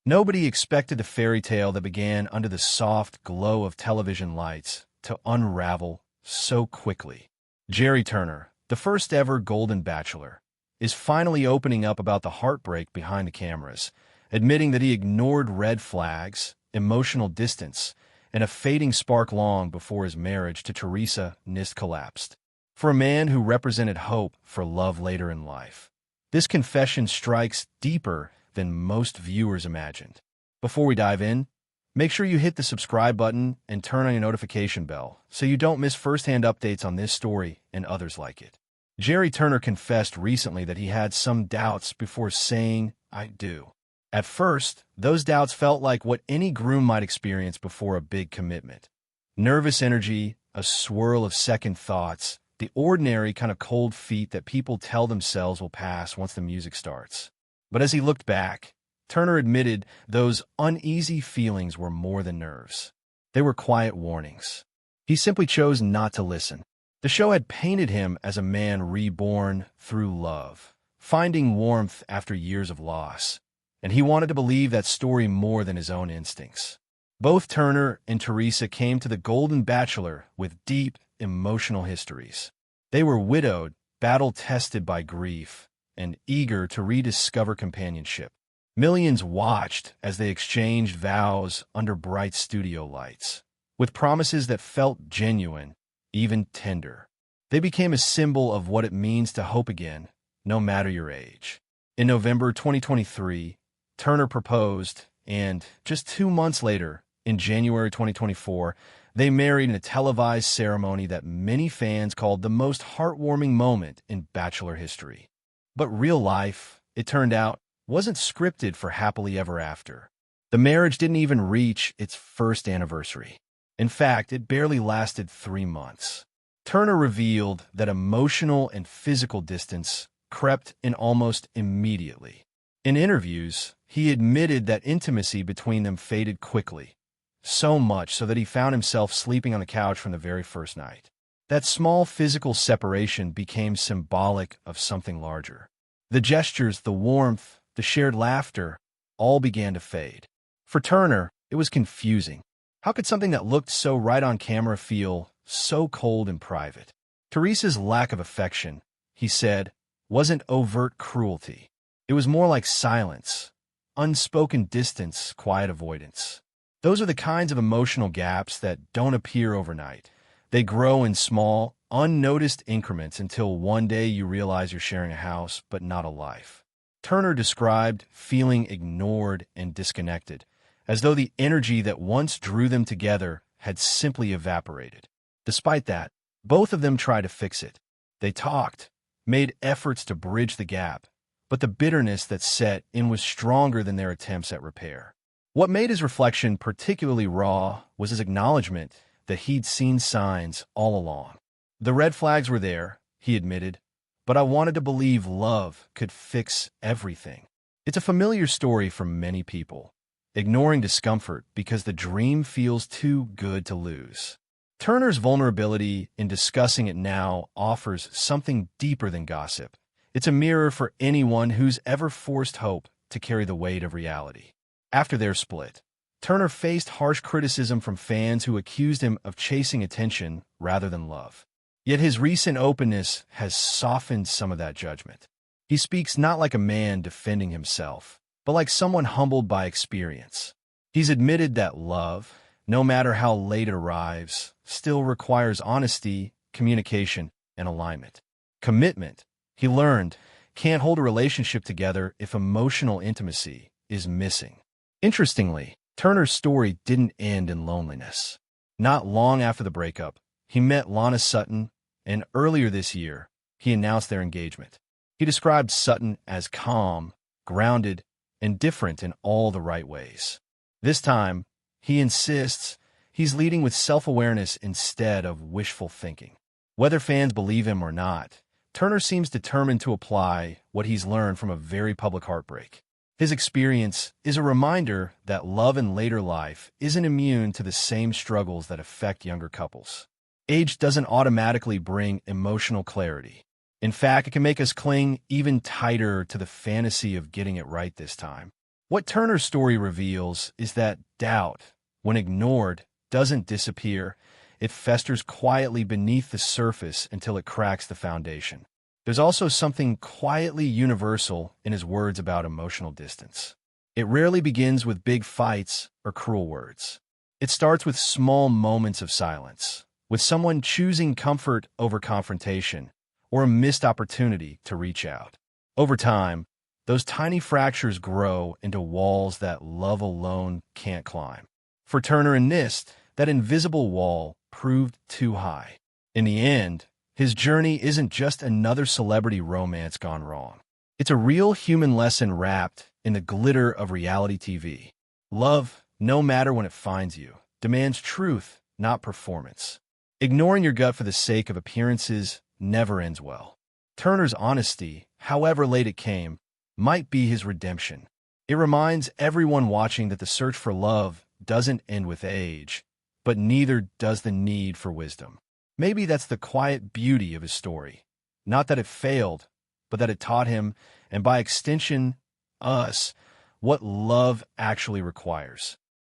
Nobody expected the fairy tale that began under the soft glow of television lights to unravel so quickly. Gerry Turner, the first ever Golden Bachelor, is finally opening up about the heartbreak behind the cameras, admitting that he ignored red flags, emotional distance, and a fading spark long before his marriage to Theresa Nist collapsed. For a man who represented hope for love later in life, this confession strikes deeper than most viewers imagined. Before we dive in, make sure you hit the subscribe button and turn on your notification bell so you don't miss first-hand updates on this story and others like it. Gerry Turner confessed recently that he had some doubts before saying, "I do." At first, those doubts felt like what any groom might experience before a big commitment. Nervous energy, a swirl of second thoughts, the ordinary kind of cold feet that people tell themselves will pass once the music starts. But as he looked back, Turner admitted those uneasy feelings were more than nerves. They were quiet warnings. He simply chose not to listen. The show had painted him as a man reborn through love, finding warmth after years of loss, and he wanted to believe that story more than his own instincts. Both Turner and Theresa came to the Golden Bachelor with deep, emotional histories. They were widowed, battle-tested by grief, and eager to rediscover companionship. Millions watched as they exchanged vows under bright studio lights, with promises that felt genuine, even tender. They became a symbol of what it means to hope again, no matter your age. In November 2023, Turner proposed, and just 2 months later, in January 2024, they married in a televised ceremony that many fans called the most heartwarming moment in Bachelor history. But real life, it turned out, wasn't scripted for happily ever after. The marriage didn't even reach its first anniversary. In fact, it barely lasted 3 months. Turner revealed that emotional and physical distance crept in almost immediately. In interviews, he admitted that intimacy between them faded quickly, so much so that he found himself sleeping on the couch from the very first night. That small physical separation became symbolic of something larger. The gestures, the warmth, the shared laughter, all began to fade. For Turner, it was confusing. How could something that looked so right on camera feel so cold and private? Theresa's lack of affection, he said, wasn't overt cruelty. It was more like silence, unspoken distance, quiet avoidance. Those are the kinds of emotional gaps that don't appear overnight. They grow in small, unnoticed increments until one day you realize you're sharing a house, but not a life. Turner described feeling ignored and disconnected, as though the energy that once drew them together had simply evaporated. Despite that, both of them tried to fix it. They talked, made efforts to bridge the gap, but the bitterness that set in was stronger than their attempts at repair. What made his reflection particularly raw was his acknowledgement that he'd seen signs all along. The red flags were there, he admitted, but I wanted to believe love could fix everything. It's a familiar story for many people, ignoring discomfort because the dream feels too good to lose. Turner's vulnerability in discussing it now offers something deeper than gossip. It's a mirror for anyone who's ever forced hope to carry the weight of reality. After their split, Turner faced harsh criticism from fans who accused him of chasing attention rather than love. Yet his recent openness has softened some of that judgment. He speaks not like a man defending himself, but like someone humbled by experience. He's admitted that love, no matter how late it arrives, still requires honesty, communication, and alignment. Commitment, he learned, can't hold a relationship together if emotional intimacy is missing. Interestingly, Turner's story didn't end in loneliness. Not long after the breakup, he met Lana Sutton, and earlier this year, he announced their engagement. He described Sutton as calm, grounded, and different in all the right ways. This time, he insists he's leading with self-awareness instead of wishful thinking. Whether fans believe him or not, Turner seems determined to apply what he's learned from a very public heartbreak. His experience is a reminder that love in later life isn't immune to the same struggles that affect younger couples. Age doesn't automatically bring emotional clarity. In fact, it can make us cling even tighter to the fantasy of getting it right this time. What Turner's story reveals is that doubt, when ignored, doesn't disappear. It festers quietly beneath the surface until it cracks the foundation. There's also something quietly universal in his words about emotional distance. It rarely begins with big fights or cruel words. It starts with small moments of silence, with someone choosing comfort over confrontation, or a missed opportunity to reach out. Over time, those tiny fractures grow into walls that love alone can't climb. For Turner and Nist, that invisible wall proved too high. In the end, his journey isn't just another celebrity romance gone wrong. It's a real human lesson wrapped in the glitter of reality TV. Love, no matter when it finds you, demands truth, not performance. Ignoring your gut for the sake of appearances never ends well. Turner's honesty, however late it came, might be his redemption. It reminds everyone watching that the search for love doesn't end with age, but neither does the need for wisdom. Maybe that's the quiet beauty of his story. Not that it failed, but that it taught him, and by extension, us, what love actually requires.